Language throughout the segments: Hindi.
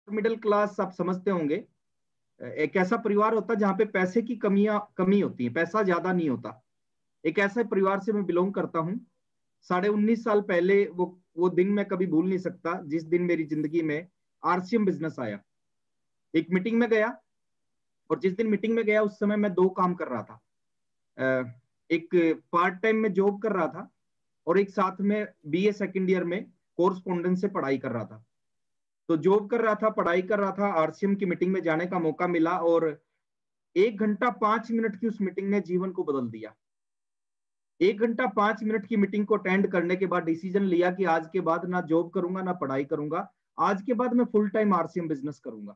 मिडिल क्लास आप समझते होंगे, एक ऐसा परिवार होता है जहाँ पे पैसे की कमी होती है, पैसा ज्यादा नहीं होता। एक ऐसे परिवार से मैं बिलोंग करता हूँ। 19.5 साल पहले वो दिन मैं कभी भूल नहीं सकता, जिस दिन मेरी जिंदगी में आरसीएम बिजनेस आया। एक मीटिंग में गया, और जिस दिन मीटिंग में गया उस समय मैं 2 काम कर रहा था। एक पार्ट टाइम में जॉब कर रहा था, और एक साथ में बीए सेकेंड ईयर में कोरस्पोंडेंस से पढ़ाई कर रहा था। तो जॉब कर रहा था, पढ़ाई कर रहा था, आरसीएम की मीटिंग में जाने का मौका मिला, और 1 घंटा 5 मिनट की उस मीटिंग ने जीवन को बदल दिया। 1 घंटा 5 मिनट की मीटिंग को अटेंड करने के बाद डिसीजन लिया कि आज के बाद ना जॉब करूंगा ना पढ़ाई करूंगा, आज के बाद मैं फुल टाइम आरसीएम बिजनेस करूंगा।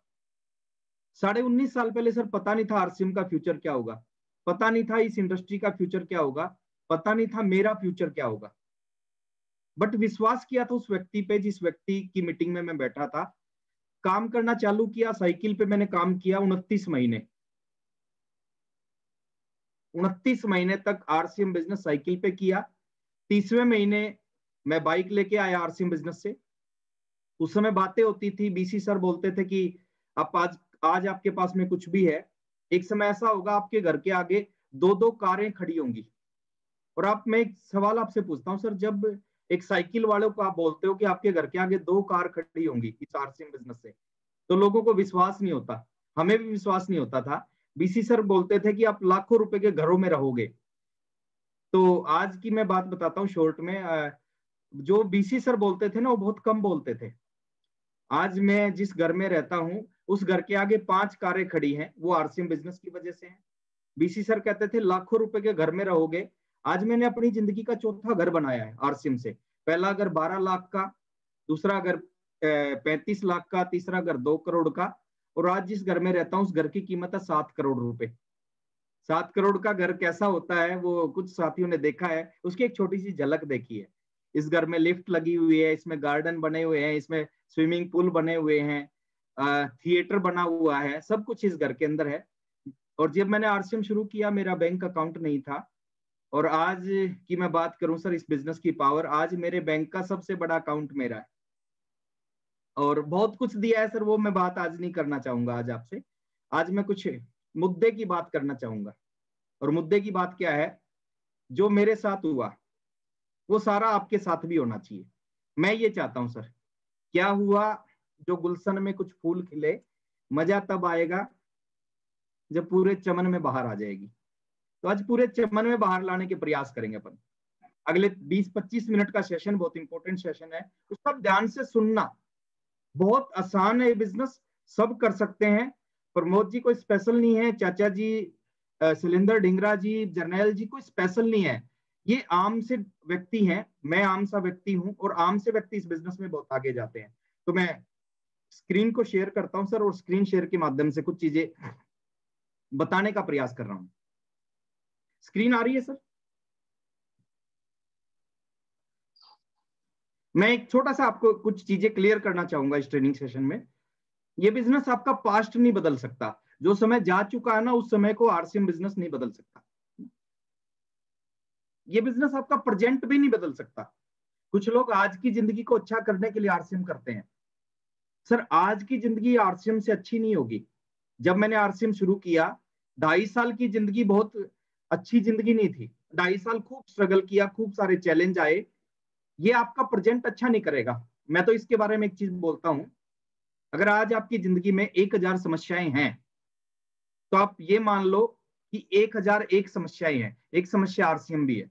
19.5 साल पहले सर पता नहीं था आरसीएम का फ्यूचर क्या होगा, पता नहीं था इस इंडस्ट्री का फ्यूचर क्या होगा, पता नहीं था मेरा फ्यूचर क्या होगा। बट विश्वास किया था उस व्यक्ति पे, जिस व्यक्ति की मीटिंग में मैं बैठा था। काम करना चालू किया, साइकिल पे मैंने काम किया 29 महीने। 29 महीने तक आरसीएम बिजनेस साइकिल पे किया। 30वें महीने मैं बाइक लेके आया आरसीएम बिजनेस से। उस समय बातें होती थी, बीसी सर बोलते थे कि आप आज आपके पास में कुछ भी है, एक समय ऐसा होगा आपके घर के आगे 2-2 कारें खड़ी होंगी। और मैं एक सवाल आपसे पूछता हूँ सर, जब एक साइकिल वालों को आप बोलते हो कि आपके घर के आगे 2 कार खड़ी होंगी इस आरसीएम बिजनेस से, तो लोगों को विश्वास नहीं होता, हमें भी विश्वास नहीं होता था। बीसी सर बोलते थे कि आप लाखों रुपए के घरों में रहोगे। तो आज की मैं बात बताता हूँ शॉर्ट में। जो बीसी सर बोलते थे ना, वो बहुत कम बोलते थे। आज मैं जिस घर में रहता हूँ उस घर के आगे 5 कारें खड़ी हैं, वो आरसीएम बिजनेस की वजह से है। बीसी सर कहते थे लाखों रुपए के घर में रहोगे। आज मैंने अपनी जिंदगी का चौथा घर बनाया है आरसीएम से। पहला घर 12 लाख का, दूसरा घर 35 लाख का, तीसरा घर 2 करोड़ का, और आज जिस घर में रहता हूँ उस घर की कीमत है 7 करोड़ रुपए। 7 करोड़ का घर कैसा होता है वो कुछ साथियों ने देखा है, उसकी एक छोटी सी झलक देखी है। इस घर में लिफ्ट लगी हुई है, इसमें गार्डन बने हुए हैं, इसमें स्विमिंग पूल बने हुए हैं, थिएटर बना हुआ है, सब कुछ इस घर के अंदर है। और जब मैंने आरसीएम शुरू किया मेरा बैंक अकाउंट नहीं था, और आज की मैं बात करूं सर इस बिजनेस की पावर, आज मेरे बैंक का सबसे बड़ा अकाउंट मेरा है। और बहुत कुछ दिया है सर, वो मैं बात आज नहीं करना चाहूंगा आज आपसे। आज मैं कुछ मुद्दे की बात करना चाहूंगा। और मुद्दे की बात क्या है, जो मेरे साथ हुआ वो सारा आपके साथ भी होना चाहिए। मैं ये चाहता हूं सर, क्या हुआ, जो गुलशन में कुछ फूल खिले, मजा तब आएगा जब पूरे चमन में बाहर आ जाएगी। तो आज पूरे चमन में बाहर लाने के प्रयास करेंगे अपन। अगले 20-25 मिनट का सेशन बहुत इंपॉर्टेंट सेशन है, उसका ध्यान से सुनना। बहुत आसान है ये बिजनेस, सब कर सकते हैं। प्रमोद जी कोई स्पेशल नहीं है, चाचा जी शैलेंद्र ढिंगरा जी, जर्नैल जी कोई स्पेशल नहीं है। ये आम से व्यक्ति हैं, मैं आम सा व्यक्ति हूं, और आम से व्यक्ति इस बिजनेस में बहुत आगे जाते हैं। तो मैं स्क्रीन को शेयर करता हूं सर, और स्क्रीन शेयर के माध्यम से कुछ चीजें बताने का प्रयास कर रहा हूं। स्क्रीन आ रही है सर? मैं एक छोटा सा आपको कुछ चीजें क्लियर करना चाहूंगा इस ट्रेनिंग सेशन में। ये बिजनेस आपका पास्ट नहीं बदल सकता, जो समय जा चुका है ना उस समय को आरसीएम बिजनेस नहीं बदल सकता। ये बिजनेस आपका प्रेजेंट भी नहीं बदल सकता। कुछ लोग आज की जिंदगी को अच्छा करने के लिए आरसीएम करते हैं। सर आज की जिंदगी आरसीएम से अच्छी नहीं होगी। जब मैंने आरसीएम शुरू किया 2.5 साल की जिंदगी बहुत अच्छी जिंदगी नहीं थी। 2.5 साल खूब स्ट्रगल किया, खूब सारे चैलेंज आए। ये आपका प्रेजेंट अच्छा नहीं करेगा। मैं तो इसके बारे में एक चीज बोलता हूं, अगर आज आपकी जिंदगी में 1000 समस्याएं हैं, तो आप ये मान लो कि 1001 समस्याएं हैं, एक समस्या आरसीएम भी है।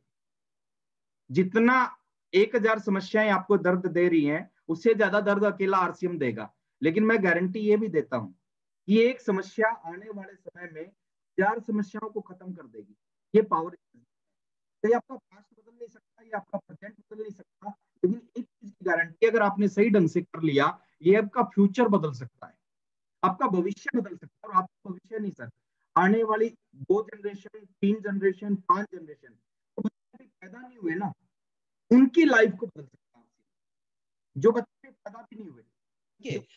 जितना 1000 समस्याएं आपको दर्द दे रही हैं, उससे ज्यादा दर्द अकेला आरसीएम देगा। लेकिन मैं गारंटी ये भी देता हूं कि एक समस्या आने वाले समय में 1000 समस्याओं को खत्म कर देगी। ये पावर। तो ये आपका पास्ट बदल नहीं सकता, ये आपका प्रेजेंट बदल नहीं सकता, लेकिन एक चीज की गारंटी अगर आपने सही ढंग से कर लिया, ये आपका फ्यूचर बदल सकता है, आपका भविष्य बदल सकता है। और आपका भविष्य नहीं सर, आने वाली 2 जनरेशन, 3 जनरेशन, 5 जनरेशन, तो बच्चे पैदा नहीं हुए ना, उनकी लाइफ को बदल सकता है, जो बच्चे पैदा भी नहीं हुए।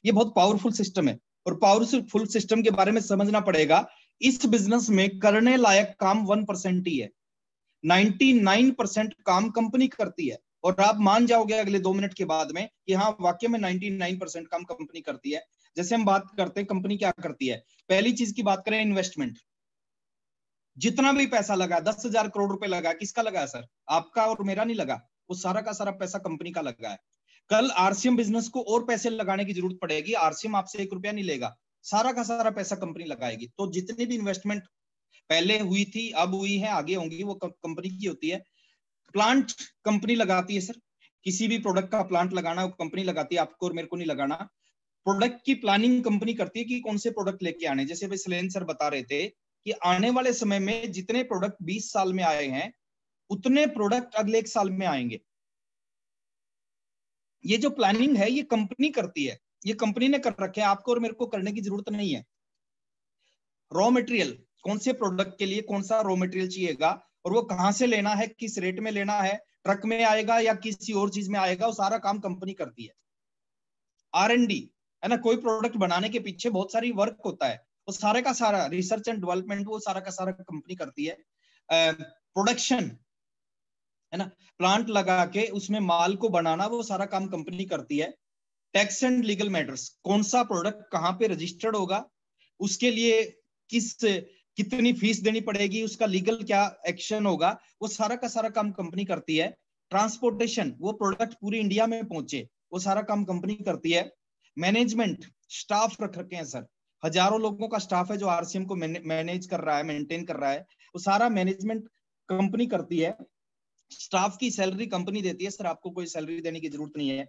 ये बहुत पावरफुल सिस्टम है, और पावरफुल सिस्टम के बारे में समझना पड़ेगा। इस बिजनेस में करने लायक काम 1% ही है, 99% काम कंपनी करती है। और आप मान जाओगे अगले 2 मिनट के बाद में कि हाँ वाकई में 99% काम कंपनी करती है। जैसे हम बात करते हैं कंपनी क्या करती है, पहली चीज की बात करें इन्वेस्टमेंट। जितना भी पैसा लगा, 10,000 करोड़ रुपए लगा, किसका लगा है सर? आपका और मेरा नहीं लगा, वो सारा का सारा पैसा कंपनी का लगा है। कल आरसीएम बिजनेस को और पैसे लगाने की जरूरत पड़ेगी, आरसीएम आपसे 1 रुपया नहीं लेगा, सारा का सारा पैसा कंपनी लगाएगी। तो जितनी भी इन्वेस्टमेंट पहले हुई थी, अब हुई है, आगे होंगी, वो कंपनी की होती है। प्लांट कंपनी लगाती है सर, किसी भी प्रोडक्ट का प्लांट लगाना वो कंपनी लगाती है, आपको और मेरे को नहीं लगाना। प्रोडक्ट की प्लानिंग कंपनी करती है कि कौन से प्रोडक्ट लेके आने। जैसे भाई सलेन सर बता रहे थे कि आने वाले समय में जितने प्रोडक्ट 20 साल में आए हैं उतने प्रोडक्ट अगले 1 साल में आएंगे। ये जो प्लानिंग है ये कंपनी करती है, ये कंपनी ने कर रखे हैं, आपको और मेरे को करने की जरूरत नहीं है। रॉ मटेरियल, कौन से प्रोडक्ट के लिए कौन सा रॉ मटेरियल चाहिएगा और वो कहां से लेना है, किस रेट में लेना है, ट्रक में आएगा या किसी और चीज में आएगा, वो सारा काम कंपनी करती है। R&D है ना, कोई प्रोडक्ट बनाने के पीछे बहुत सारी वर्क होता है, वो सारे का सारा रिसर्च एंड डेवलपमेंट वो सारा का सारा कंपनी करती है। प्रोडक्शन है ना, प्लांट लगा के उसमें माल को बनाना वो सारा काम कंपनी करती है। टैक्स एंड लीगल मैटर्स, कौन सा प्रोडक्ट कहां पे रजिस्टर्ड होगा, उसके लिए कितनी फीस देनी पड़ेगी, उसका लीगल क्या एक्शन होगा, वो सारा का सारा काम कंपनी करती है। ट्रांसपोर्टेशन, वो प्रोडक्ट पूरी इंडिया में पहुंचे, वो सारा काम कंपनी करती है। मैनेजमेंट, स्टाफ रख रखे हैं सर, हजारों लोगों का स्टाफ है जो आरसीएम को मैनेज कर रहा है, मेंटेन कर रहा है, वो सारा मैनेजमेंट कंपनी करती है। स्टाफ की सैलरी कंपनी देती है सर, आपको कोई सैलरी देने की जरूरत नहीं है।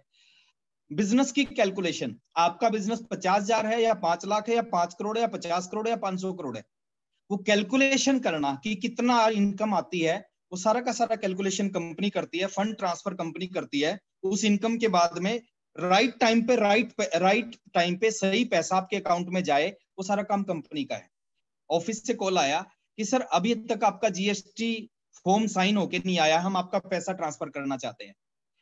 बिजनेस की कैलकुलेशन, आपका बिजनेस 50,000 है या 5 लाख है या 5 करोड़ है या 50 करोड़ है या 500 करोड़ है, वो कैलकुलेशन करना कि कितना इनकम आती है, वो सारा का सारा कैलकुलेशन कंपनी करती है। फंड ट्रांसफर कंपनी करती है, उस इनकम के बाद में राइट टाइम पे सही पैसा आपके अकाउंट में जाए, वो सारा काम कंपनी का है। ऑफिस से कॉल आया कि सर अभी तक आपका जीएसटी फॉर्म साइन होके नहीं आया, हम आपका पैसा ट्रांसफर करना चाहते हैं।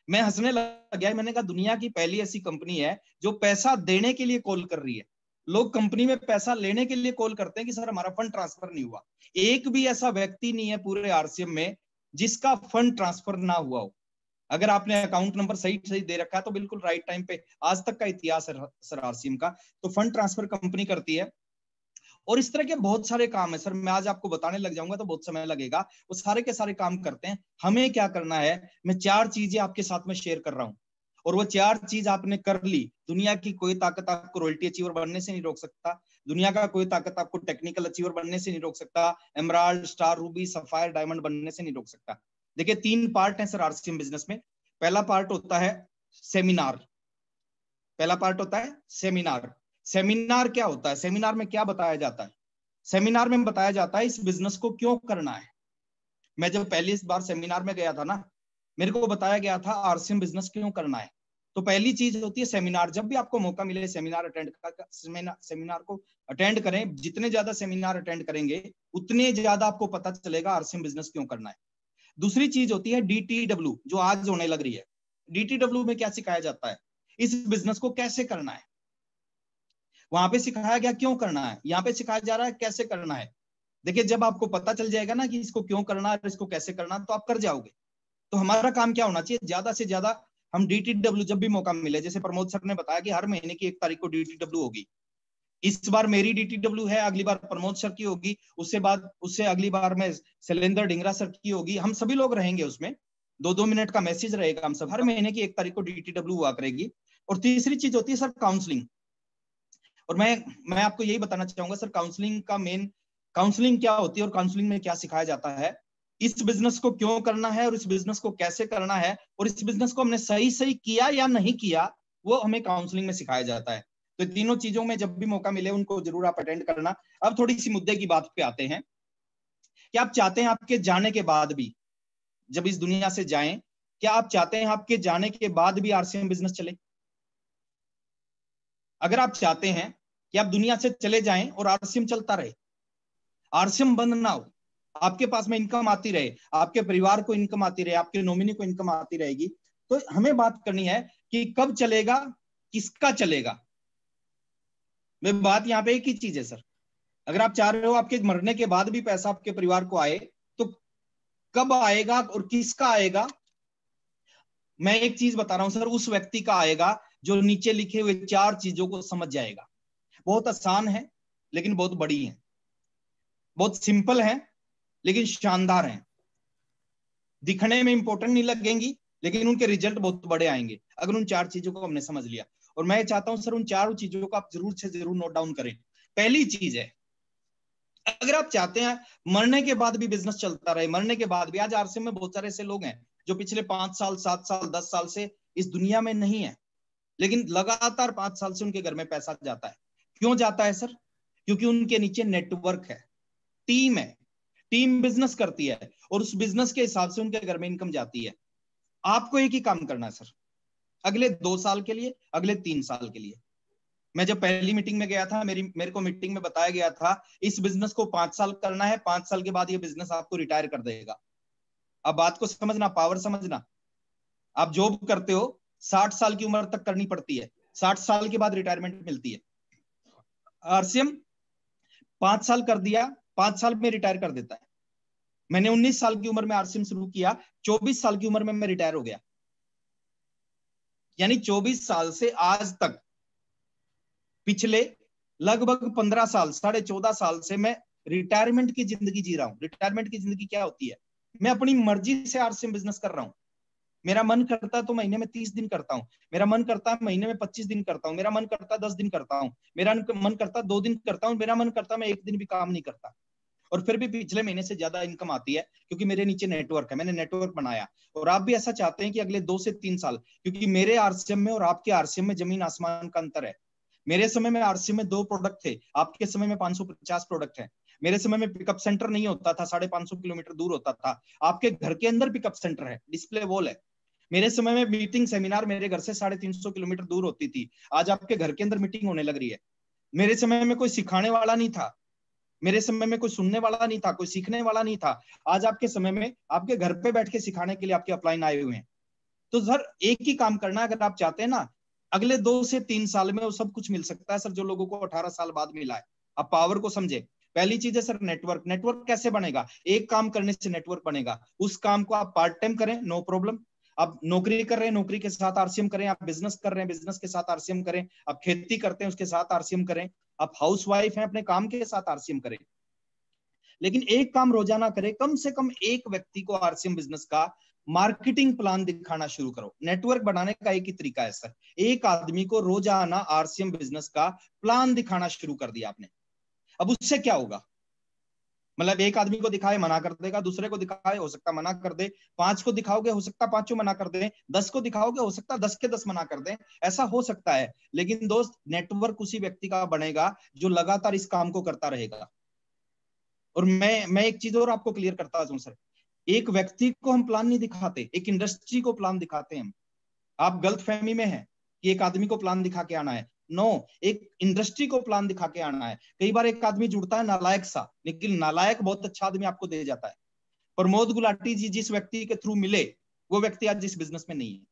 मैं हंसने लग गया, मैंने कहा दुनिया की पहली ऐसी कंपनी है जो पैसा देने के लिए कॉल कर रही है। लोग कंपनी में पैसा लेने के लिए कॉल करते हैं कि सर हमारा फंड ट्रांसफर नहीं हुआ। एक भी ऐसा व्यक्ति नहीं है पूरे आरसीएम में जिसका फंड ट्रांसफर ना हुआ हो। अगर आपने अकाउंट नंबर सही सही दे रखा है तो बिल्कुल राइट टाइम पे, आज तक का इतिहास है सर आरसीएम का, तो फंड ट्रांसफर कंपनी करती है। और इस तरह के बहुत सारे काम है सर, मैं आज आपको बताने लग जाऊंगा तो बहुत समय लगेगा, वो सारे के सारे काम करते हैं। हमें क्या करना है, मैं 4 चीजें आपके साथ में शेयर कर रहा हूं और वो 4 चीज आपने कर ली, दुनिया की कोई ताकत आपको रॉयल्टी अचीवर बनने से नहीं रोक सकता, दुनिया का कोई ताकत आपको टेक्निकल अचीवर बनने से नहीं रोक सकता, emerald, star, Ruby, sapphire, diamond बनने से नहीं रोक सकता। देखिए 3 पार्ट है सर आरसीएम बिजनेस में। पहला पार्ट होता है सेमिनार, पहला पार्ट होता है सेमिनार। सेमिनार क्या होता है, सेमिनार में क्या बताया जाता है? सेमिनार में बताया जाता है इस बिजनेस को क्यों करना है। मैं जब पहली बार सेमिनार में गया था ना, मेरे को बताया गया था आरसीएम बिजनेस क्यों करना है। तो पहली चीज होती है सेमिनार। जब भी आपको मौका मिले सेमिनार को अटेंड करें, जितने ज्यादा सेमिनार अटेंड करेंगे उतने ज्यादा आपको पता चलेगा आरसीएम बिजनेस क्यों करना है। दूसरी चीज होती है डीटीडब्ल्यू, जो आज होने लग रही है। डीटीडब्ल्यू में क्या सिखाया जाता है, इस बिजनेस को कैसे करना है। वहां पे सिखाया गया क्यों करना है, यहाँ पे सिखाया जा रहा है कैसे करना है। देखिए जब आपको पता चल जाएगा ना कि इसको क्यों करना है, इसको कैसे करना है, तो आप कर जाओगे। तो हमारा काम क्या होना चाहिए, ज्यादा से ज्यादा हम डीटीडब्ल्यू जब भी मौका मिले, जैसे प्रमोद सर ने बताया कि हर महीने की 1 तारीख को डीटीडब्ल्यू होगी। इस बार मेरी डीटीडब्ल्यू है, अगली बार प्रमोद सर की होगी, उससे अगली बार में शैलेंद्र ढिंगरा सर की होगी। हम सभी लोग रहेंगे उसमें, 2-2 मिनट का मैसेज रहेगा। हम सब हर महीने की 1 तारीख को डीटीडब्ल्यू हुआ करेगी। और तीसरी चीज होती है सर काउंसलिंग। और मैं आपको यही बताना चाहूंगा सर, काउंसलिंग क्या होती है और काउंसलिंग में क्या सिखाया जाता है, इस बिजनेस को क्यों करना है और इस बिजनेस को कैसे करना है, और इस बिजनेस को हमने सही किया या नहीं किया, वो हमें काउंसलिंग में सिखाया जाता है। तो तीनों चीजों में जब भी मौका मिले उनको जरूर आप अटेंड करना। अब थोड़ी सी मुद्दे की बात पे आते हैं कि आप चाहते हैं आपके जाने के बाद भी, जब इस दुनिया से जाएं, क्या आप चाहते हैं आपके जाने के बाद भी आरसीएम बिजनेस चले? अगर आप चाहते हैं कि आप दुनिया से चले जाएं और आरसीएम चलता रहे, आरसीएम बंद ना हो, आपके पास में इनकम आती रहे, आपके परिवार को इनकम आती रहे, आपके नॉमिनी को इनकम आती रहेगी, तो हमें बात करनी है कि कब चलेगा, किसका चलेगा। मैं बात यहां पे एक ही चीज है सर, अगर आप चाह रहे हो आपके मरने के बाद भी पैसा आपके परिवार को आए, तो कब आएगा और किसका आएगा, मैं एक चीज बता रहा हूं सर, उस व्यक्ति का आएगा जो नीचे लिखे हुए 4 चीजों को समझ जाएगा। बहुत आसान है लेकिन बहुत बड़ी है, बहुत सिंपल है लेकिन शानदार है, दिखने में इंपॉर्टेंट नहीं लगेंगी लेकिन उनके रिजल्ट बहुत बड़े आएंगे अगर उन 4 चीजों को हमने समझ लिया। और मैं चाहता हूं सर उन 4 चीजों को आप जरूर से जरूर नोट डाउन करें। पहली चीज है, अगर आप चाहते हैं मरने के बाद भी बिजनेस चलता रहे, मरने के बाद भी, आज आरसीएम में बहुत सारे ऐसे लोग हैं जो पिछले 5 साल 7 साल 10 साल से इस दुनिया में नहीं है, लेकिन लगातार 5 साल से उनके घर में पैसा जाता है। क्यों जाता है सर? क्योंकि उनके नीचे नेटवर्क है, टीम है, टीम बिजनेस करती है और उस बिजनेस के हिसाब से उनके घर में इनकम जाती है। आपको एक ही काम करना है सर, अगले 2 साल के लिए, अगले 3 साल के लिए। मैं जब पहली मीटिंग में गया था, मेरे को मीटिंग में बताया गया था इस बिजनेस को 5 साल करना है, 5 साल के बाद ये बिजनेस आपको रिटायर कर देगा। अब बात को समझना, पावर समझना। आप जॉब करते हो 60 साल की उम्र तक करनी पड़ती है, 60 साल के बाद रिटायरमेंट मिलती है। आरसीएम 5 साल कर दिया, 5 साल में रिटायर कर देता है। मैंने 19 साल की उम्र में आरसीएम शुरू किया, 24 साल की उम्र में मैं रिटायर हो गया। यानी 24 साल से आज तक पिछले लगभग 15 साल, 14.5 साल से मैं रिटायरमेंट की जिंदगी जी रहा हूं। रिटायरमेंट की जिंदगी क्या होती है? मैं अपनी मर्जी से आरसीएम बिजनेस कर रहा हूं। मेरा मन करता है तो महीने में 30 दिन करता हूं, मेरा मन करता है महीने में 25 दिन करता हूं, मेरा मन करता है 10 दिन करता हूं, मेरा मन करता है 2 दिन करता हूं, मेरा मन करता है मैं 1 दिन भी काम नहीं करता। और फिर भी पिछले महीने से ज्यादा इनकम आती है क्योंकि मेरे नीचे नेटवर्क है, मैंने नेटवर्क बनाया। और आप भी ऐसा चाहते हैं कि अगले 2 से 3 साल, क्योंकि मेरे आरसीएम में और आपके आरसीएम में जमीन आसमान का अंतर है। मेरे समय में आरसीएम में 2 प्रोडक्ट थे, आपके समय में 550 प्रोडक्ट है। मेरे समय में पिकअप सेंटर नहीं होता था, 550 किलोमीटर दूर होता था। आपके घर के अंदर पिकअप सेंटर है, डिस्प्ले वॉल है। मेरे समय में मीटिंग सेमिनार मेरे घर से 350 किलोमीटर दूर होती थी, आज आपके घर के अंदर मीटिंग होने लग रही है। मेरे समय में कोई सिखाने वाला नहीं था, मेरे समय में कोई सुनने वाला नहीं था, कोई सीखने वाला नहीं था। आज आपके समय में आपके घर पे बैठ के सिखाने के लिए आपके अपलाइन आए हुए हैं। तो सर एक ही काम करना, अगर आप चाहते हैं ना अगले 2 से 3 साल में वो सब कुछ मिल सकता है सर जो लोगों को 18 साल बाद मिला है। आप पावर को समझे। पहली चीज है सर नेटवर्क। नेटवर्क कैसे बनेगा? एक काम करने से नेटवर्क बनेगा। उस काम को आप पार्ट टाइम करें, नो प्रॉब्लम। आप नौकरी कर रहे हैं, नौकरी के साथ आरसीएम करें। आप बिजनेस कर रहे हैं, बिजनेस के साथ आरसीएम करें। आप खेती करते हैं, उसके साथ आरसीएम करें। आप हाउस वाइफ हैं, अपने काम के साथ आरसीएम करें। लेकिन एक काम रोजाना करें, कम से कम एक व्यक्ति को आरसीएम बिजनेस का मार्केटिंग प्लान दिखाना शुरू करो। नेटवर्क बनाने का एक ही तरीका है सर, एक आदमी को रोजाना आरसीएम बिजनेस का प्लान दिखाना शुरू कर दिया आपने। अब उससे क्या होगा? मतलब एक आदमी को दिखाए मना कर देगा, दूसरे को दिखाए हो सकता मना कर दे, 5 को दिखाओगे हो सकता 5 मना कर दे, 10 को दिखाओगे हो सकता 10 के 10 मना कर दे, ऐसा हो सकता है। लेकिन दोस्त नेटवर्क उसी व्यक्ति का बनेगा जो लगातार इस काम को करता रहेगा। और मैं एक चीज और आपको क्लियर करता हूं सर, एक व्यक्ति को हम प्लान नहीं दिखाते, एक इंडस्ट्री को प्लान दिखाते हैं हम। आप गलत फहमी में है कि एक आदमी को प्लान दिखा के आना है, नो, एक इंडस्ट्री को प्लान दिखा के आना है। कई बार एक आदमी जुड़ता है नालायक सा, लेकिन नालायक बहुत अच्छा आदमी आपको दे जाता है। प्रमोद गुलाटी जी जिस व्यक्ति के थ्रू मिले वो व्यक्ति आज जिस बिजनेस में नहीं है।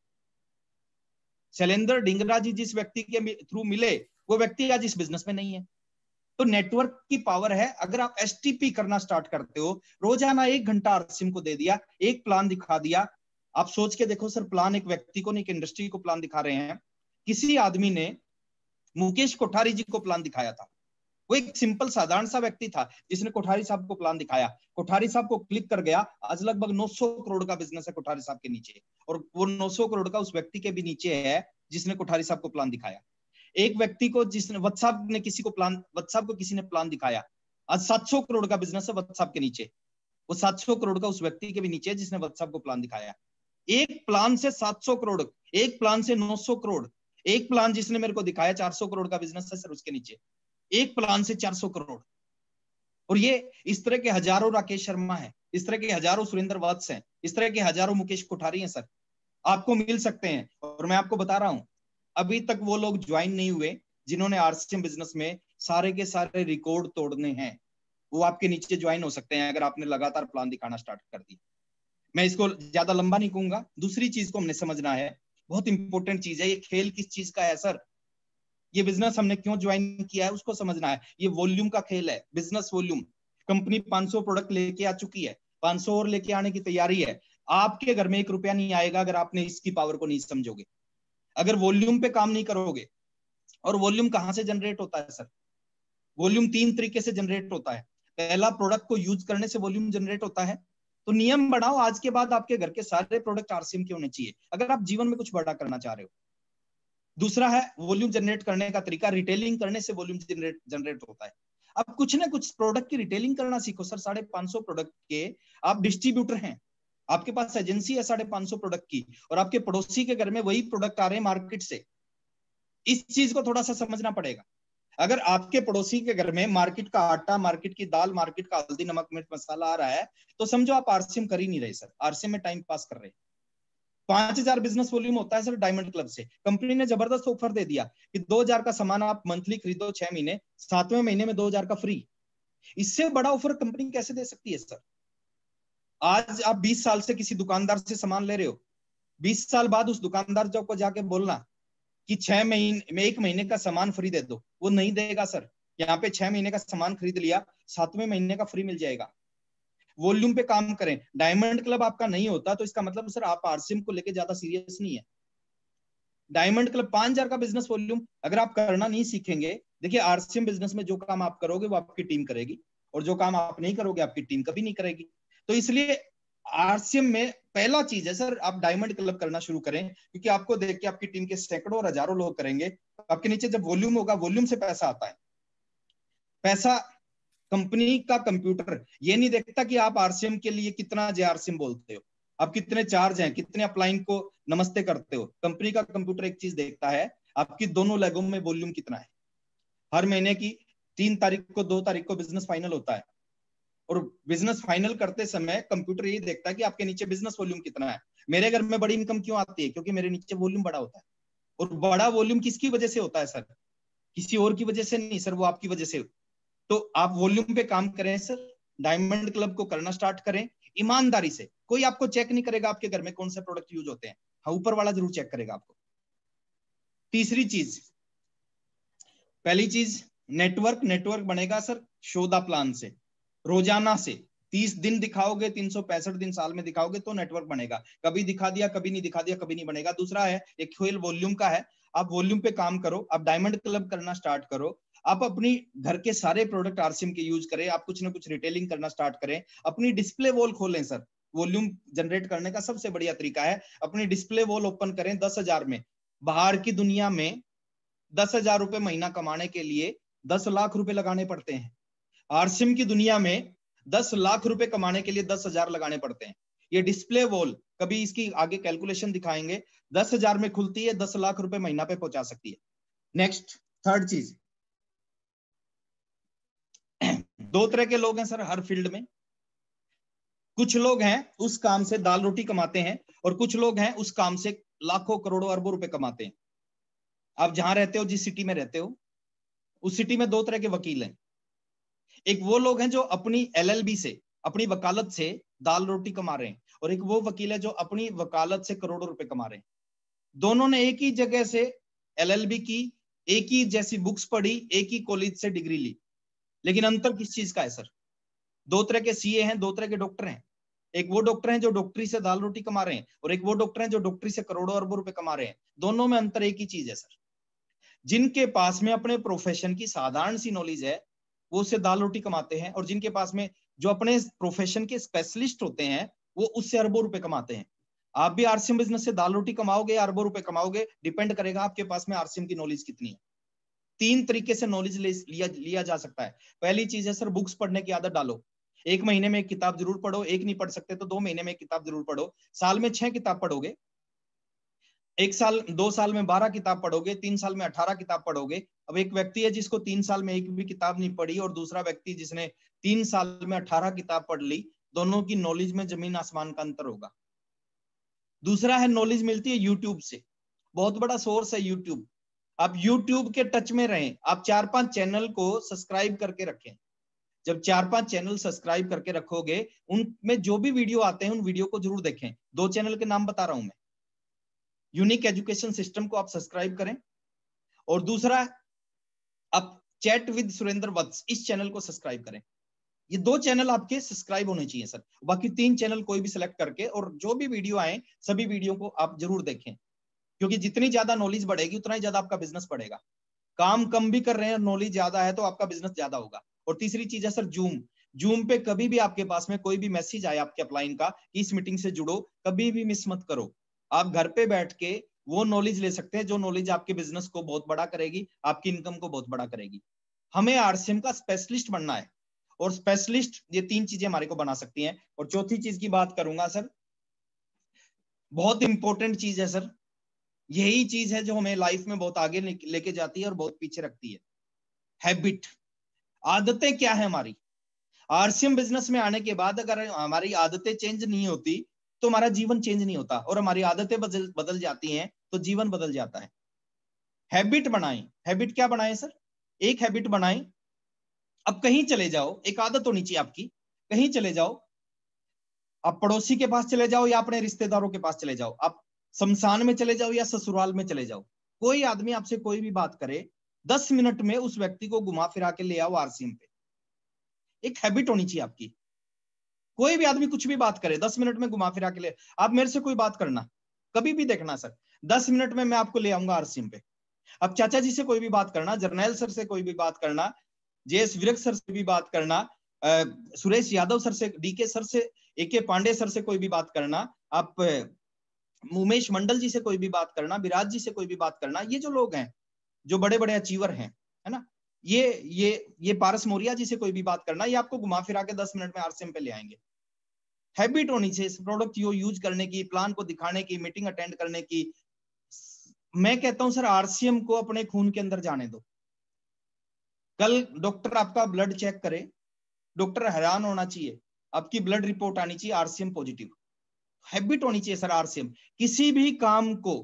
शैलेंद्र डिंगरा जी जिस व्यक्ति के थ्रू मिले वो व्यक्ति आज इस बिजनेस में नहीं है। तो नेटवर्क की पावर है। अगर आप एसटीपी करना स्टार्ट करते हो, रोजाना 1 घंटा आरसीएम को दे दिया, एक प्लान दिखा दिया। आप सोच के देखो सर, प्लान एक व्यक्ति को नहीं, एक इंडस्ट्री को प्लान दिखा रहे हैं। किसी आदमी ने मुकेश कोठारी जी को प्लान दिखाया था। वो एक सिंपल साधारण सा व्यक्ति था जिसने कोठारी साहब को प्लान दिखाया। कोठारी साहब को क्लिक कर गया, आज लगभग 900 करोड़ का बिजनेस है कोठारी साहब के नीचे। और वो 900 करोड़ का उस व्यक्ति के भी नीचे है जिसने कोठारी साहब को प्लान दिखाया। एक व्यक्ति को जिसने व्हाट्सएप ने किसी को प्लान, व्हाट्सएप को किसी ने प्लान दिखाया, आज 700 करोड़ का बिजनेस है व्हाट्सएप के नीचे। वो 700 करोड़ का उस व्यक्ति के भी नीचे है जिसने व्हाट्सएप को प्लान दिखाया। एक प्लान से 700 करोड़, एक प्लान से 900 करोड़, एक प्लान जिसने मेरे को दिखाया 400 करोड़ का बिजनेस है सर उसके नीचे, एक प्लान से 400 करोड़। और ये इस तरह के हजारों राकेश शर्मा है, इस तरह के हजारों सुरेंद्र वत्स हैं, इस तरह के हजारों मुकेश कोठारी हैं सर, आपको मिल सकते हैं। और मैं आपको बता रहा हूं, अभी तक वो लोग ज्वाइन नहीं हुए जिन्होंने आरसीएम बिजनेस में सारे के सारे रिकॉर्ड तोड़ने हैं। वो आपके नीचे ज्वाइन हो सकते हैं अगर आपने लगातार प्लान दिखाना स्टार्ट कर दिया। मैं इसको ज्यादा लंबा नहीं कहूंगा। दूसरी चीज को हमने समझना है, बहुत इंपॉर्टेंट चीज है। ये खेल किस चीज का है सर? ये बिजनेस हमने क्यों ज्वाइन किया है उसको समझना है। ये वॉल्यूम का खेल है, बिजनेस वॉल्यूम। कंपनी 500 प्रोडक्ट लेके आ चुकी है, 500 और लेके आने की तैयारी है। आपके घर में 1 रुपया नहीं आएगा अगर आपने इसकी पावर को नहीं समझोगे, अगर वॉल्यूम पे काम नहीं करोगे। और वॉल्यूम कहां से जनरेट होता है सर? वॉल्यूम 3 तरीके से जनरेट होता है। पहला, प्रोडक्ट को यूज करने से वॉल्यूम जनरेट होता है। तो नियम बनाओ, आज के बाद आपके घर के सारे प्रोडक्ट आरसीएम के होने चाहिए अगर आप जीवन में कुछ बड़ा करना चाह रहे हो। दूसरा है वॉल्यूम जनरेट करने का तरीका, रिटेलिंग करने से वॉल्यूम जनरेट होता है। अब कुछ ना कुछ प्रोडक्ट की रिटेलिंग करना सीखो सर। 550 प्रोडक्ट के आप डिस्ट्रीब्यूटर हैं, आपके पास एजेंसी है 550 प्रोडक्ट की, और आपके पड़ोसी के घर में वही प्रोडक्ट आ रहे हैं मार्केट से। इस चीज को थोड़ा सा समझना पड़ेगा। अगर आपके पड़ोसी के घर में मार्केट का आटा, मार्केट की दाल, मार्केट का हल्दी, नमक, मिर्च, मसाला आ रहा है, तो समझो आप आरसीएम कर ही नहीं रहे सर, आरसीएम में टाइम पास कर रहे हैं। 5000 बिजनेस वॉल्यूम होता है सर डायमंड क्लब से। कंपनी ने जबरदस्त ऑफर दे दिया कि 2000 का सामान आप मंथली खरीदो 6 महीने, 7वें महीने में 2000 का फ्री। इससे बड़ा ऑफर कंपनी कैसे दे सकती है सर? आज आप 20 साल से किसी दुकानदार से सामान ले रहे हो, 20 साल बाद उस दुकानदार जो को जाके बोलना कि 6 महीने में 1 महीने का सामान फ्री दे दो, वो नहीं देगा सर। यहाँ पे 6 महीने का सामान खरीद लिया, 7वें महीने का फ्री मिल जाएगा। वॉल्यूम पे काम करें। डायमंड क्लब आपका नहीं होता तो इसका मतलब सर आप आरसीएम को लेके ज्यादा सीरियस नहीं है। डायमंड क्लब 5000 का बिजनेस वॉल्यूम अगर आप करना नहीं सीखेंगे, देखिए आरसीएम बिजनेस में जो काम आप करोगे वो आपकी टीम करेगी, और जो काम आप नहीं करोगे आपकी टीम कभी नहीं करेगी। तो इसलिए आरसीएम में पहला चीज है सर, आप डायमंड क्लब करना शुरू करें, क्योंकि आपको देख के आपकी टीम के सैकड़ों और हजारों लोग करेंगे। आपके नीचे जब वॉल्यूम होगा, वॉल्यूम से पैसा आता है। पैसा कंपनी का कंप्यूटर ये नहीं देखता कि आप आरसीएम के लिए कितना जेआरसीएम बोलते हो, आप कितने चार्ज हैं, कितने अपलाइन को नमस्ते करते हो। कंपनी का कंप्यूटर एक चीज देखता है, आपकी दोनों लेगों में वॉल्यूम कितना है। हर महीने की 3 तारीख को, 2 तारीख को बिजनेस फाइनल होता है, और बिजनेस फाइनल करते समय कंप्यूटर ये देखता है कि आपके नीचे बिजनेस वॉल्यूम कितना है। मेरे घर में बड़ी इनकम क्यों आती है? क्योंकि मेरे नीचे वॉल्यूम बड़ा होता है। और बड़ा वॉल्यूम किसकी वजह से होता है सर? किसी और की वजह से नहीं सर, वो आपकी वजह से। तो आप वॉल्यूम पे काम करें सर, डायमंड क्लब को करना स्टार्ट करें ईमानदारी से। कोई आपको चेक नहीं करेगा आपके घर में कौन से प्रोडक्ट यूज होते हैं, हाँ ऊपर वाला जरूर चेक करेगा आपको। तीसरी चीज, पहली चीज नेटवर्क बनेगा सर शोधा प्लान से, रोजाना से 30 दिन दिखाओगे, 365 दिन साल में दिखाओगे तो नेटवर्क बनेगा। कभी दिखा दिया, कभी नहीं दिखा दिया, कभी नहीं बनेगा। दूसरा है एक खेल वॉल्यूम का है, आप वॉल्यूम पे काम करो, आप डायमंड क्लब करना स्टार्ट करो, आप अपनी घर के सारे प्रोडक्ट आरसीएम के यूज करें, आप कुछ ना कुछ रिटेलिंग करना स्टार्ट करें, अपनी डिस्प्ले वॉल खोलें सर। वॉल्यूम जनरेट करने का सबसे बढ़िया तरीका है अपनी डिस्प्ले वॉल ओपन करें 10,000 में। बाहर की दुनिया में 10,000 रुपए महीना कमाने के लिए 10 लाख रुपए लगाने पड़ते हैं। आरसीएम की दुनिया में 10 लाख रुपए कमाने के लिए 10,000 लगाने पड़ते हैं। ये डिस्प्ले वॉल कभी इसकी आगे कैलकुलेशन दिखाएंगे, 10,000 में खुलती है, 10 लाख रुपए महीना पे पहुंचा सकती है। नेक्स्ट, थर्ड चीज, 2 तरह के लोग हैं सर हर फील्ड में। कुछ लोग हैं उस काम से दाल रोटी कमाते हैं, और कुछ लोग हैं उस काम से लाखों करोड़ों अरबों रुपए कमाते हैं। आप जहां रहते हो, जिस सिटी में रहते हो, उस सिटी में 2 तरह के वकील हैं। एक वो लोग हैं जो अपनी एलएलबी से, अपनी वकालत से दाल रोटी कमा रहे हैं, और एक वो वकील है जो अपनी वकालत से करोड़ों रुपए कमा रहे हैं। दोनों ने एक ही जगह से एलएलबी की, एक ही जैसी बुक्स पढ़ी, एक ही कॉलेज से डिग्री ली, लेकिन अंतर किस चीज का है सर? 2 तरह के सीए हैं, 2 तरह के डॉक्टर हैं। एक वो डॉक्टर हैं जो डॉक्टरी से दाल रोटी कमा रहे हैं, और एक वो डॉक्टर हैं जो डॉक्टरी से करोड़ों अरबों रुपए कमा रहे हैं। दोनों में अंतर एक ही चीज है सर, जिनके पास में अपने प्रोफेशन की साधारण सी नॉलेज है वो उससे दाल रोटी कमाते हैं, और जिनके पास में जो अपने प्रोफेशन के स्पेशलिस्ट होते हैं वो उससे अरबों रुपए कमाते हैं। आप भी आरसीएम बिजनेस से दाल रोटी कमाओगे या अरबों रुपए कमाओगे, डिपेंड करेगा आपके पास में आरसीएम की नॉलेज कितनी है। 3 तरीके से नॉलेज लिया जा सकता है। पहली चीज है सर, बुक्स पढ़ने की आदत डालो। 1 महीने में 1 किताब जरूर पढ़ो, 1 नहीं पढ़ सकते तो 2 महीने में 1 किताब जरूर पढ़ो। साल में 6 किताब पढ़ोगे, 1 साल 2 साल में 12 किताब पढ़ोगे, 3 साल में 18 किताब पढ़ोगे। अब एक व्यक्ति है जिसको 3 साल में एक भी किताब नहीं पढ़ी, और दूसरा व्यक्ति जिसने 3 साल में 18 किताब पढ़ ली, दोनों की नॉलेज में जमीन आसमान का अंतर होगा। दूसरा है नॉलेज मिलती है यूट्यूब से, बहुत बड़ा सोर्स है यूट्यूब। आप यूट्यूब के टच में रहें, आप 4-5 चैनल को सब्सक्राइब करके रखें। जब 4-5 चैनल सब्सक्राइब करके रखोगे, उनमें जो भी वीडियो आते हैं उन वीडियो को जरूर देखें। 2 चैनल के नाम बता रहा हूं मैं। यूनिक एजुकेशन सिस्टम को आप सब्सक्राइब करें, और दूसरा आप चैट विद सुरेंद्र वत्स इस चैनल को सब्सक्राइब करें। ये 2 चैनल आपके सब्सक्राइब होने चाहिए सर, बाकी 3 चैनल कोई भी सिलेक्ट करके, और जो भी वीडियो आए सभी वीडियो को आप जरूर देखें, क्योंकि जितनी ज्यादा नॉलेज बढ़ेगी उतना ही ज्यादा आपका बिजनेस बढ़ेगा। काम कम भी कर रहे हैं, नॉलेज ज्यादा है तो आपका बिजनेस ज्यादा होगा। और तीसरी चीज है सर जूम पे कभी भी आपके पास में कोई भी मैसेज आए आपके अपलाइन का कि इस मीटिंग से जुड़ो, कभी भी मिस मत करो। आप घर पे बैठ के वो नॉलेज ले सकते हैं जो नॉलेज आपके बिजनेस को बहुत बड़ा करेगी, आपकी इनकम को बहुत बड़ा करेगी। हमें आरसीएम का स्पेशलिस्ट बनना है, और स्पेशलिस्ट ये 3 चीजें हमारे को बना सकती हैं। और चौथी चीज की बात करूंगा सर, बहुत इंपॉर्टेंट चीज है सर, यही चीज है जो हमें लाइफ में बहुत आगे लेके जाती है और बहुत पीछे रखती है। हैबिट, आदतें क्या है हमारी। आरसीएम बिजनेस में आने के बाद अगर हमारी आदतें चेंज नहीं होती तो हमारा जीवन चेंज नहीं होता, और हमारी आदतें बदल जाती हैं तो जीवन बदल जाता है। हैबिट बनाएं। हैबिट क्या बनाएं सर? एक हैबिट बनाएं, अब कहीं चले जाओ, एक आदत होनी चाहिए आपकी, कहीं चले जाओ, आप पड़ोसी के पास चले जाओ या अपने रिश्तेदारों के पास चले जाओ, आप शमशान में चले जाओ या ससुराल में चले जाओ, कोई आदमी आपसे कोई भी बात करे, 10 मिनट में उस व्यक्ति को घुमा फिरा के ले आओ आरसीएम पे। एक हैबिट होनी चाहिए आपकी। कोई भी आदमी कुछ भी बात करे, 10 मिनट में घुमा फिरा के ले, आप मेरे से कोई बात करना, कभी भी देखना सर, 10 मिनट में मैं आपको ले आऊंगा आरसीएम पे। अब चाचा जी से कोई भी बात करना, जर्नैल सर से कोई भी बात करना, जेएस विरक सर से भी बात करना, सुरेश यादव सर से, डीके सर से, एके पांडे सर से कोई भी बात करना, आप उमेश मंडल जी से कोई भी बात करना, विराज जी से कोई भी बात करना, ये जो लोग हैं जो बड़े बड़े अचीवर हैं, है ना, ये पारस मौर्या जी से कोई भी बात करना, ये आपको घुमा फिरा के 10 मिनट में आरसीएम पे ले आएंगे। हैबिट होनी चाहिए इस प्रोडक्ट को यूज करने की, प्लान को दिखाने की, मीटिंग अटेंड करने की। मैं कहता हूं सर आरसीएम को अपने खून के अंदर जाने दो। कल डॉक्टर आपका ब्लड चेक करे, डॉक्टर हैरान होना चाहिए, आपकी ब्लड रिपोर्ट आनी चाहिए आरसीएम पॉजिटिव। हैबिट होनी चाहिए सर आरसीएम। किसी भी काम को,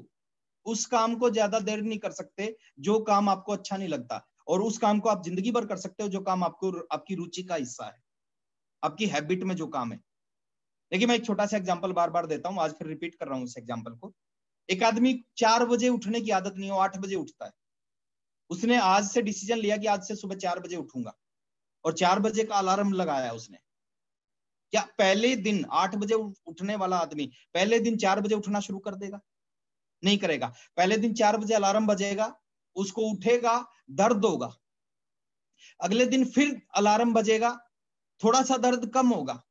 उस काम को ज्यादा देर नहीं कर सकते जो काम आपको अच्छा नहीं लगता, और उस काम को आप जिंदगी भर कर सकते हो जो काम आपको, आपकी रुचि का हिस्सा है, आपकी हैबिट में जो काम है। देखिए मैं एक छोटा सा एग्जांपल बार बार देता हूं, आज फिर रिपीट कर रहा हूं इस एग्जांपल को। एक आदमी 4 बजे उठने की आदत नहीं हो, 8 बजे उठता है, उसने आज से डिसीजन लिया कि आज से सुबह 4 बजे उठूंगा, और 4 बजे का अलार्म लगाया उसने। क्या पहले दिन 8 बजे उठने वाला आदमी पहले दिन 4 बजे उठना शुरू कर देगा? नहीं करेगा। पहले दिन 4 बजे अलार्म बजेगा, उसको उठेगा, दर्द होगा, अगले दिन फिर अलार्म बजेगा, थोड़ा सा दर्द कम होगा,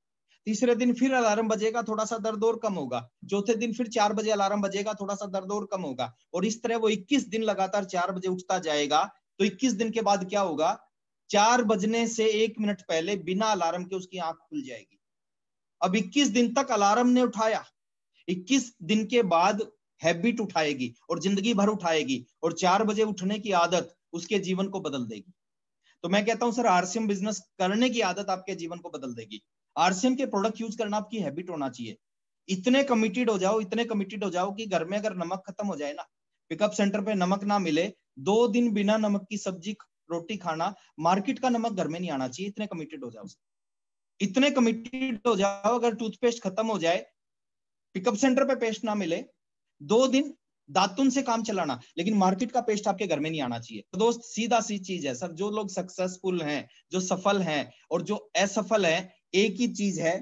तीसरे दिन फिर अलार्म बजेगा, थोड़ा सा दर्द और कम होगा, चौथे दिन फिर 4 बजे अलार्म बजेगा, थोड़ा सा दर्द और कम होगा, और इस तरह वो 21 दिन लगातार 4 बजे उठता जाएगा। तो 21 दिन के बाद क्या होगा? 4 बजने से 1 मिनट पहले बिना अलार्म के उसकी आंख खुल जाएगी। अब 21 दिन तक अलार्म ने उठाया, 21 दिन के बाद हैबिट उठाएगी और जिंदगी भर उठाएगी, और 4 बजे उठने की आदत उसके जीवन को बदल देगी। तो मैं कहता हूं सर आरसीएम बिजनेस करने की आदत आपके जीवन को बदल देगी। आरसीएम के प्रोडक्ट यूज करना आपकी हैबिट होना चाहिए। इतने कमिटेड हो जाओ, इतने कमिटेड हो जाओ कि घर में अगर नमक खत्म हो जाए ना, पिकअप सेंटर पे नमक ना मिले, 2 दिन बिना नमक की सब्जी रोटी खाना, मार्केट का नमक घर में नहीं आना चाहिए, इतने कमिटेड हो जाओ। इतने कमिटेड हो जाओ, अगर टूथपेस्ट खत्म हो जाए, पिकअप सेंटर पे पेस्ट ना मिले, 2 दिन दातुन से काम चलाना, लेकिन मार्केट का पेस्ट आपके घर में नहीं आना चाहिए। तो दोस्त सीधा सी चीज है सर, जो लोग सक्सेसफुल हैं, जो सफल हैं और जो असफल हैं, एक ही चीज है,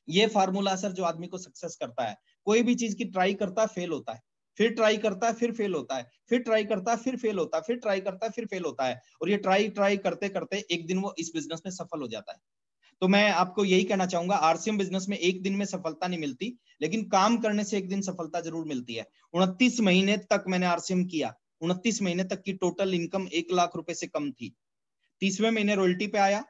ये फार्मूला सर जो आदमी को सक्सेस करता है। कोई भी चीज की ट्राई करता है, फेल होता है, फिर ट्राई करता है, फिर फेल होता है, फिर ट्राई करता है, फिर फेल होता है, फिर ट्राई करता है, फिर फेल होता है, और ये ट्राई ट्राई करते करते एक दिन वो इस बिजनेस में सफल हो जाता है। तो मैं आपको यही कहना चाहूंगा, आरसीएम बिजनेस में एक दिन में सफलता नहीं मिलती, लेकिन काम करने से एक दिन सफलता जरूर मिलती है। 29 महीने तक मैंने आरसीएम किया, 29 महीने तक की टोटल इनकम 1 लाख रुपए से कम थी। 30वें महीने रॉयल्टी पे आया,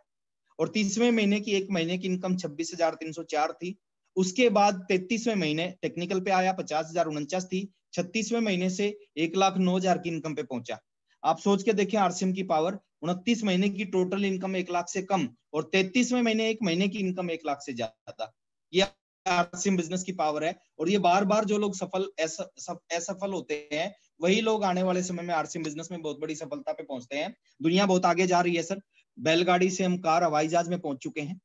और 30वें महीने की 1 महीने की इनकम 26,304 थी। उसके बाद 33वें महीने टेक्निकल पे आया, 50,049 थी। 36वें महीने से 1,09,000 की इनकम पे पहुंचा। आप सोच के देखें आरसीएम की पावर, 29 महीने की टोटल इनकम 1 लाख से कम, और 33वें महीने 1 महीने की इनकम 1 लाख से ज्यादा। ये आरसीएम बिजनेस की पावर है। और ये बार बार जो लोग असफल होते हैं, वही लोग आने वाले समय में आरसीएम बिजनेस में बहुत बड़ी सफलता पे पहुंचते हैं। दुनिया बहुत आगे जा रही है सर, बैलगाड़ी से हम कार हवाई जहाज में पहुंच चुके हैं।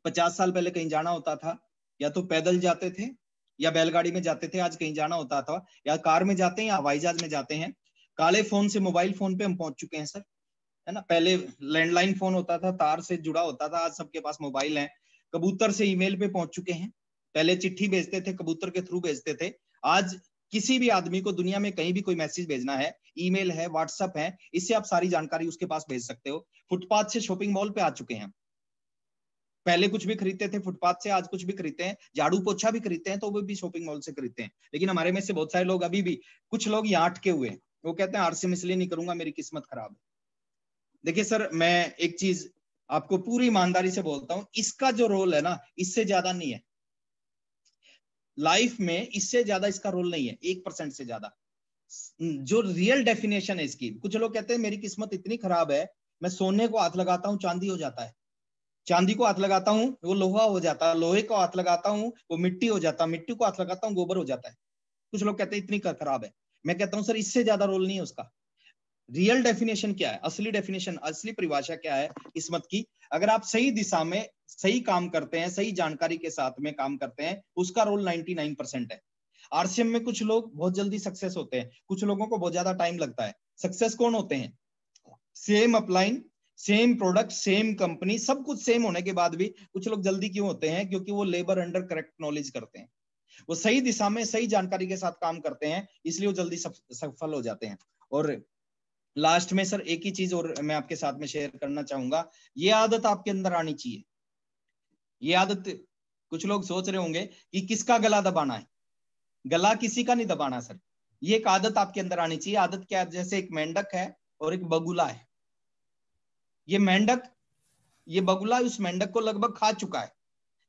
50 साल पहले कहीं जाना होता था, या तो पैदल जाते थे या बैलगाड़ी में जाते थे। आज कहीं जाना होता था, या कार में जाते हैं या हवाई जहाज में जाते हैं। काले फोन से मोबाइल फोन पे हम पहुंच चुके हैं सर। है ना। पहले लैंडलाइन फोन होता था, तार से जुड़ा होता था, आज सबके पास मोबाइल है। कबूतर से ईमेल पे पहुंच चुके हैं। पहले चिट्ठी भेजते थे, कबूतर के थ्रू भेजते थे। आज किसी भी आदमी को दुनिया में कहीं भी कोई मैसेज भेजना है, ईमेल है, व्हाट्सएप है, इससे आप सारी जानकारी उसके पास भेज सकते हो। फुटपाथ से शॉपिंग मॉल पे आ चुके हैं। पहले कुछ भी खरीदते थे फुटपाथ से, आज कुछ भी खरीदते हैं, झाड़ू पोछा भी खरीदते हैं तो वो भी शॉपिंग मॉल से खरीदते हैं। लेकिन हमारे में से बहुत सारे लोग अभी भी, कुछ लोग यहाँ अटके हुए हैं, वो कहते हैं आरसीएम इसलिए नहीं करूंगा, मेरी किस्मत खराब है। देखिए सर, मैं एक चीज आपको पूरी ईमानदारी से बोलता हूं, इसका जो रोल है ना, इससे ज्यादा नहीं है लाइफ में, इससे ज्यादा इसका रोल नहीं है, 1% से ज्यादा। जो रियल डेफिनेशन है इसकी, कुछ लोग कहते हैं मेरी किस्मत इतनी खराब है, मैं सोने को हाथ लगाता हूँ चांदी हो जाता है, चांदी को हाथ लगाता हूँ वो लोहा हो जाता है, लोहे को हाथ लगाता हूँ वो मिट्टी हो जाता है, मिट्टी को हाथ लगाता हूँ गोबर हो जाता है। कुछ लोग कहते हैं इतनी खराब है। मैं कहता हूँ सर, इससे ज्यादा रोल नहीं है उसका। रियल डेफिनेशन क्या है, असली डेफिनेशन, असली परिभाषा क्या है किस्मत की? अगर आप सही दिशा में सही काम करते हैं, सही जानकारी के साथ में काम करते हैं, उसका रोल 99% है। आरसीएम में कुछ लोग बहुत जल्दी सक्सेस होते हैं, कुछ लोगों को बहुत ज्यादा टाइम लगता है। सक्सेस कौन होते हैं? Same upline, same product, same company, सब कुछ सेम होने के बाद भी कुछ लोग जल्दी क्यों होते हैं? क्योंकि वो लेबर अंडर करेक्ट नॉलेज करते हैं, वो सही दिशा में सही जानकारी के साथ काम करते हैं, इसलिए वो जल्दी सफल हो जाते हैं। और लास्ट में सर एक ही चीज और मैं आपके साथ में शेयर करना चाहूंगा, ये आदत आपके अंदर आनी चाहिए। ये आदत, कुछ लोग सोच रहे होंगे कि किसका गला दबाना है, गला किसी का नहीं दबाना सर, ये एक आदत आपके अंदर आनी चाहिए। आदत क्या है? जैसे एक मेंढक है और एक बगुला है। ये मेंढक, ये बगुला उस मेंढक को लगभग खा चुका है,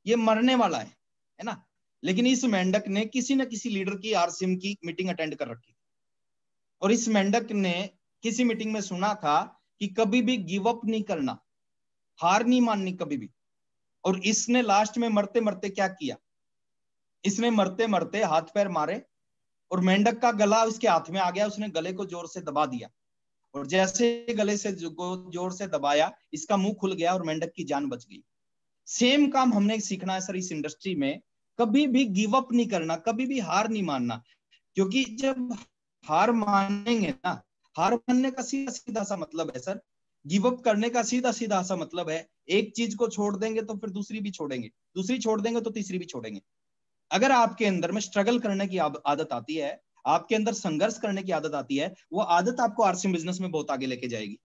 ये मरने वाला है ना। लेकिन इस मेंढक ने किसी न किसी लीडर की आरसीएम की मीटिंग अटेंड कर रखी, और इस मेंढक ने किसी मीटिंग में सुना था कि कभी भी गिव अप नहीं करना, हार नहीं माननी कभी भी। और इसने लास्ट में मरते मरते क्या किया? इसने मरते मरते हाथ पैर मारे और मेंढक का गला उसके हाथ में आ गया, उसने गले को जोर से दबा दिया, और जैसे गले से जोर से दबाया, इसका मुंह खुल गया और मेंढक की जान बच गई। सेम काम हमने सीखना है सर इस इंडस्ट्री में, कभी भी गिव अप नहीं करना, कभी भी हार नहीं मानना। क्योंकि जब हार मानेंगे ना, हार मानने का सीधा सीधा सा मतलब है सर, गिव अप करने का सीधा सीधा सा मतलब है, एक चीज को छोड़ देंगे तो फिर दूसरी भी छोड़ेंगे, दूसरी छोड़ देंगे तो तीसरी भी छोड़ेंगे। अगर आपके अंदर में स्ट्रगल करने की आदत आती है, आपके अंदर संघर्ष करने की आदत आती है, वो आदत आपको आरसीएम बिजनेस में बहुत आगे लेके जाएगी।